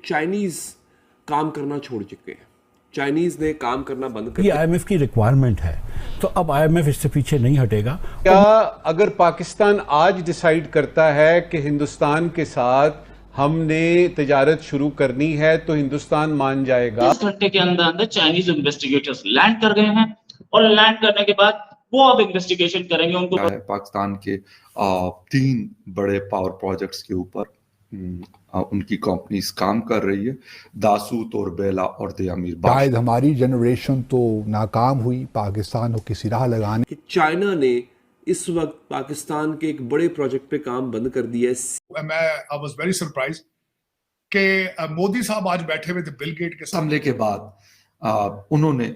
Chinese काम करना छोड़ चुके हैं, चाइनीज ने काम करना बंद कर ये दिया। आईएमएफ की रिक्वायरमेंट है, तो अब आईएमएफ इससे पीछे नहीं हटेगा। क्या अगर पाकिस्तान आज डिसाइड करता है कि हिंदुस्तान के साथ हमने तजारत शुरू करनी है तो हिंदुस्तान मान जाएगा? 30 घंटे के अंदर अंदर चाइनीज इन्वेस्टिगेटर्स लैंड कर गए हैं और लैंड करने के बाद वो अब इन्वेस्टिगेशन करेंगे। उनको पाकिस्तान के 3 बड़े पावर प्रोजेक्ट्स के ऊपर उनकी कंपनीज काम कर रही है, दासू, तोरबेला और दयामीर बाशा। शायद हमारी जनरेशन तो नाकाम हुई पाकिस्तान को किसी राह लगाने कि चाइना ने इस वक्त पाकिस्तान के एक बड़े प्रोजेक्ट पे काम बंद कर दिया है। मैं आई वाज वेरी सरप्राइज कि मोदी साहब आज बैठे हुए थे बिल गेट के साथ। हमले के बाद उन्होंने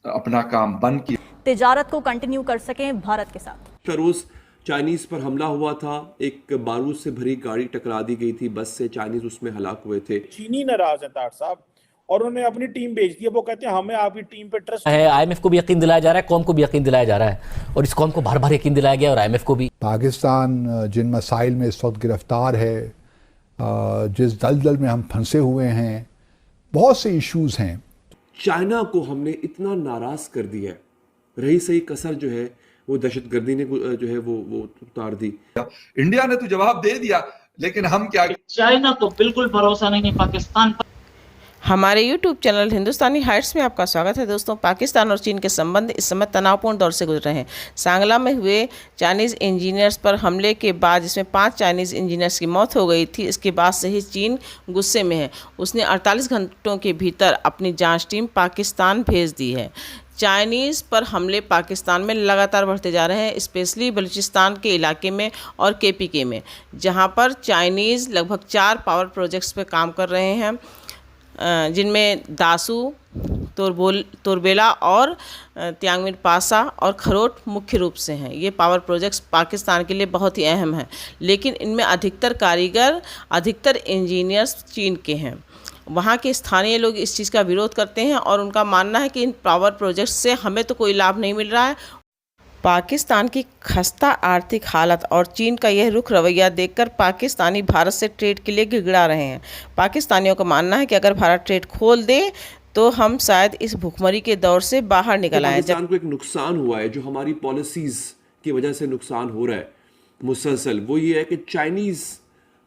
अपना काम बंद किया, तिजारत को कंटिन्यू कर सकें भारत के साथ। रोज चाइनीज पर हमला हुआ था, एक बारूद से भरी गाड़ी टकरा दी गई थी बस से, चाइनीज उसमें हलाक हुए थे। चीनी नाराज है तार साहब और उन्होंने अपनी टीम भेज दी है। वो कहते हैं हमें आपकी टीम पे ट्रस्ट है। आईएमएफ को भी यकीन दिलाया जा रहा है, कौम को भी यकीन दिलाया जा रहा है और इस कौम को बार बार यकीन दिलाया गया और आईएमएफ को भी। पाकिस्तान जिन मसाइल में इस वक्त गिरफ्तार है, जिस दलदल में हम फंसे हुए हैं, बहुत से इश्यूज हैं। चाइना को हमने इतना नाराज कर दिया है, रही सही कसर जो है वो दहशतगर्दी ने जो है वो उतार दी। इंडिया ने तो जवाब दे दिया, लेकिन हम क्या? चाइना को बिल्कुल भरोसा नहीं है पाकिस्तान पर। हमारे YouTube चैनल हिंदुस्तानी हाइट्स में आपका स्वागत है। दोस्तों, पाकिस्तान और चीन के संबंध इस समय तनावपूर्ण दौर से गुजर रहे हैं। सांगला में हुए चाइनीज़ इंजीनियर्स पर हमले के बाद जिसमें 5 चाइनीज़ इंजीनियर्स की मौत हो गई थी, इसके बाद से ही चीन गुस्से में है। उसने 48 घंटों के भीतर अपनी जांच टीम पाकिस्तान भेज दी है। चाइनीज़ पर हमले पाकिस्तान में लगातार बढ़ते जा रहे हैं, स्पेशली बलूचिस्तान के इलाके में और केपीके में, जहां पर चाइनीज़ लगभग 4 पावर प्रोजेक्ट्स पर काम कर रहे हैं, जिनमें दासू, तोरबेला और त्यागमीर पासा और खरोट मुख्य रूप से हैं। ये पावर प्रोजेक्ट्स पाकिस्तान के लिए बहुत ही अहम हैं, लेकिन इनमें अधिकतर कारीगर, अधिकतर इंजीनियर्स चीन के हैं। वहाँ के स्थानीय लोग इस चीज़ का विरोध करते हैं और उनका मानना है कि इन पावर प्रोजेक्ट्स से हमें तो कोई लाभ नहीं मिल रहा है। पाकिस्तान की खस्ता आर्थिक हालत और चीन का यह रुख रवैया देखकर पाकिस्तानी भारत से ट्रेड के लिए गिड़गिड़ा रहे हैं। पाकिस्तानियों का मानना है कि अगर भारत ट्रेड खोल दे तो हम शायद इस भुखमरी के दौर से बाहर निकल आए। पाकिस्तान को एक नुकसान हुआ है जो हमारी पॉलिसीज की वजह से नुकसान हो रहा है मुसलसल, वो ये है कि चाइनीज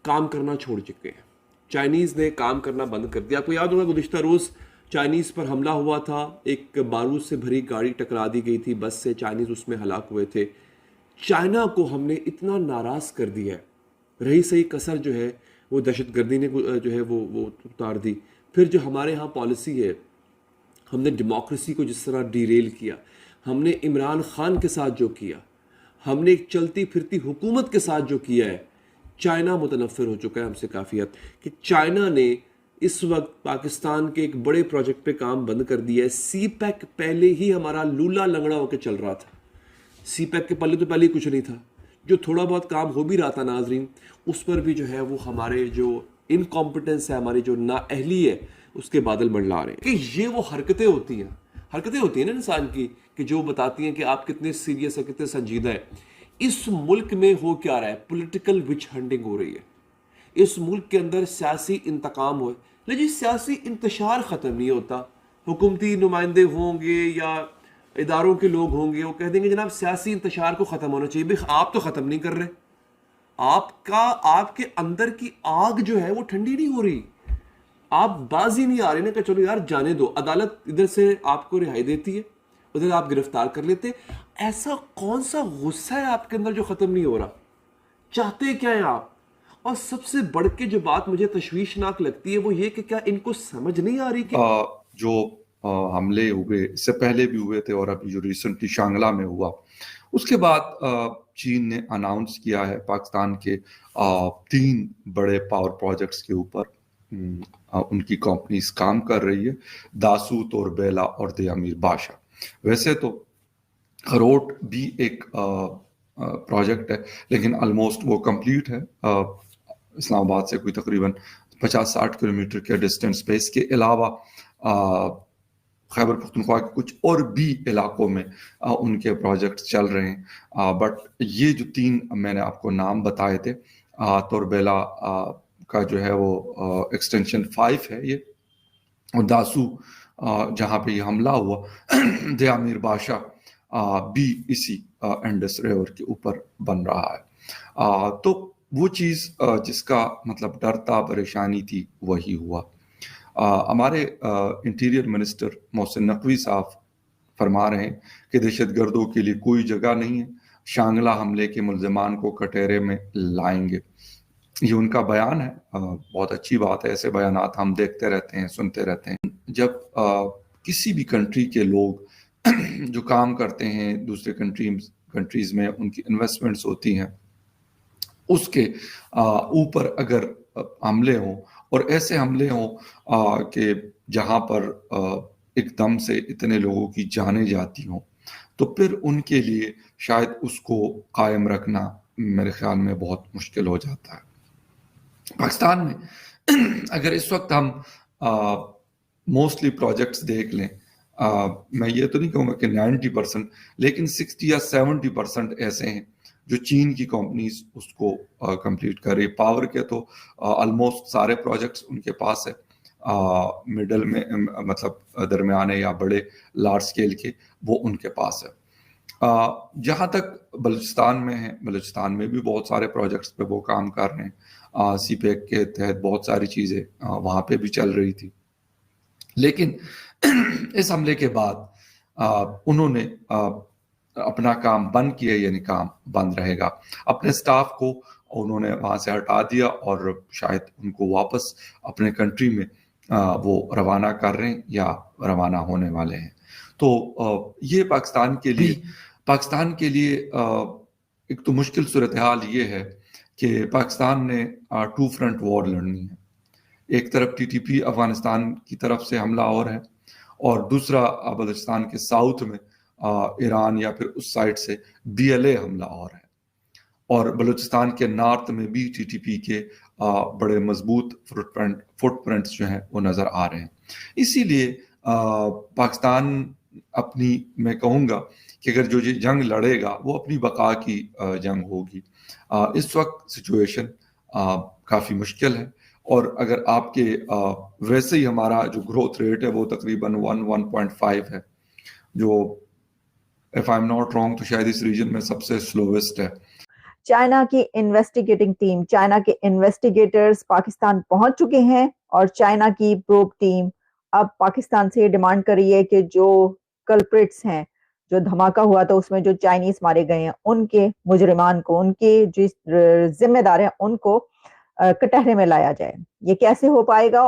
काम करना छोड़ चुके हैं, चाइनीज ने काम करना बंद कर दिया। आपको याद होगा गुज़िश्ता रोज़ चाइनीज पर हमला हुआ था, एक बारूद से भरी गाड़ी टकरा दी गई थी बस से, चाइनीज उसमें हलाक हुए थे। चाइना को हमने इतना नाराज कर दिया है, रही सही कसर जो है वो दहशतगर्दी ने जो है वो उतार दी। फिर जो हमारे यहाँ पॉलिसी है, हमने डेमोक्रेसी को जिस तरह डीरेल किया, हमने इमरान खान के साथ जो किया, हमने एक चलती फिरती हुकूमत के साथ जो किया है, चाइना मुतनफ़िर हो चुका है हमसे काफ़ी हद कि चाइना ने इस वक्त पाकिस्तान के एक बड़े प्रोजेक्ट पे काम बंद कर दिया है। सीपैक पहले ही हमारा लूला लंगड़ा होकर चल रहा था, सीपैक के पहले तो पहले ही कुछ नहीं था, जो थोड़ा बहुत काम हो भी रहा था नाजरीन, उस पर भी जो है वो हमारे जो इनकॉम्पिटेंस है, हमारी जो नाअहली है, उसके बादल मंडला रहे हैं। कि ये वो हरकतें होती हैं ना इंसान की, कि जो बताती हैं कि आप कितने सीरियस है, कितने संजीदा है। इस मुल्क में हो क्या रहा है, पॉलिटिकल विच हंटिंग हो रही है। इस मुल्क के अंदर सियासी इंतकाम हो, लेकिन सियासी इंतशार ख़त्म नहीं होता। हुकूमती नुमाइंदे होंगे या इदारों के लोग होंगे, वो कह देंगे जनाब सियासी इंतशार को ख़त्म होना चाहिए। भाई आप तो ख़त्म नहीं कर रहे, आपके अंदर की आग जो है वो ठंडी नहीं हो रही, आप बाजी नहीं आ रहे ना कि चलो यार जाने दो, अदालत इधर से आपको रिहाई देती है, उधर आप गिरफ्तार कर लेते। ऐसा कौन सा गुस्सा है आपके अंदर जो ख़त्म नहीं हो रहा? चाहते क्या है आप? और सबसे बढ़ के जो बात मुझे तशवीशनाक लगती है वो ये कि क्या इनको समझ नहीं आ रही कि जो हमले हुए इससे पहले भी हुए थे और अभी जो रिसेंटली शांगला में हुआ, उसके बाद चीन ने अनाउंस किया है पाकिस्तान के 3 बड़े पावर प्रोजेक्ट्स के ऊपर उनकी कंपनीज काम कर रही है, दासू, तोरबेला और दयामीर बाशा। वैसे तो खरोट भी एक प्रोजेक्ट है, लेकिन ऑलमोस्ट वो कंप्लीट है। इस्लामाबाद से कोई तकरीबन 50-60 किलोमीटर के डिस्टेंस पे। इसके अलावा खैबर पख्तूनख्वा के कुछ और भी इलाकों में उनके प्रोजेक्ट चल रहे हैं। बट ये जो 3 मैंने आपको नाम बताए थे, तोरबेला, का जो है वो एक्सटेंशन 5 है ये, और दासू जहाँ पे ये हमला हुआ दयामीर बादशाह भी इसी इंडस रिवर के ऊपर बन रहा है। तो वो चीज़ जिसका मतलब डर था, परेशानी थी, वही हुआ। हमारे इंटीरियर मिनिस्टर मोहसिन नकवी साहब फरमा रहे हैं कि दहशतगर्दों के लिए कोई जगह नहीं है, शांगला हमले के मुल्ज़िमान को कटहरे में लाएंगे। ये उनका बयान है। बहुत अच्छी बात है, ऐसे बयानात हम देखते रहते हैं, सुनते रहते हैं। जब किसी भी कंट्री के लोग जो काम करते हैं दूसरे कंट्रीज में, उनकी इन्वेस्टमेंट्स होती हैं, उसके ऊपर अगर हमले हों और ऐसे हमले हों कि जहाँ पर एकदम से इतने लोगों की जानें जाती हों, तो फिर उनके लिए शायद उसको कायम रखना मेरे ख्याल में बहुत मुश्किल हो जाता है। पाकिस्तान में अगर इस वक्त हम मोस्टली प्रोजेक्ट्स देख लें, मैं ये तो नहीं कहूँगा कि 90%, लेकिन 60 या 70% ऐसे हैं जो चीन की कंपनीज उसको कंप्लीट कर रही। पावर के तो ऑलमोस्ट सारे प्रोजेक्ट्स उनके पास है, मिडल में मतलब दरमियाने या बड़े लार्ज स्केल के वो उनके पास है। जहाँ तक बलूचिस्तान में है, बलूचिस्तान में भी बहुत सारे प्रोजेक्ट्स पे वो काम कर रहे हैं। सीपेक के तहत बहुत सारी चीज़ें वहाँ पे भी चल रही थी, लेकिन इस हमले के बाद उन्होंने अपना काम बंद किया, यानी काम बंद रहेगा। अपने स्टाफ को उन्होंने वहाँ से हटा दिया और शायद उनको वापस अपने कंट्री में वो रवाना कर रहे हैं या रवाना होने वाले हैं। तो ये पाकिस्तान के लिए एक तो मुश्किल सूरत हाल ये है कि पाकिस्तान ने 2 फ्रंट वॉर लड़नी है। एक तरफ टीटीपी अफगानिस्तान की तरफ से हमला और है, और दूसरा बलूचिस्तान के साउथ में ईरान या फिर उस साइड से BLA हमला और है, और बलूचिस्तान के नॉर्थ में भी टीटीपी के बड़े मजबूत फुटप्रिंट्स जो हैं वो नज़र आ रहे हैं। इसीलिए पाकिस्तान अपनी, मैं कहूँगा कि अगर जो ये जंग लड़ेगा वो अपनी बका की जंग होगी। इस वक्त सिचुएशन काफ़ी मुश्किल है, और अगर आपके वैसे ही हमारा जो ग्रोथ रेट है वो तकरीबन 1.5 है, जो if I am not wrong तो शायद इस रीजन में सबसे स्लोवेस्ट है। चाइना की इन्वेस्टिगेटिंग टीम, चाइना के इन्वेस्टिगेटर्स पाकिस्तान पहुंच चुके हैं, और चाइना की प्रोब टीम अब पाकिस्तान से डिमांड कर रही है कि जो कल्प्रिट्स हैं, जो धमाका हुआ था उसमें जो चाइनीज मारे गए हैं, उनके मुजरिमान को, उनके जो जिम्मेदार हैं, उनको कटहरे में लाया जाए। ये कैसे हो पाएगा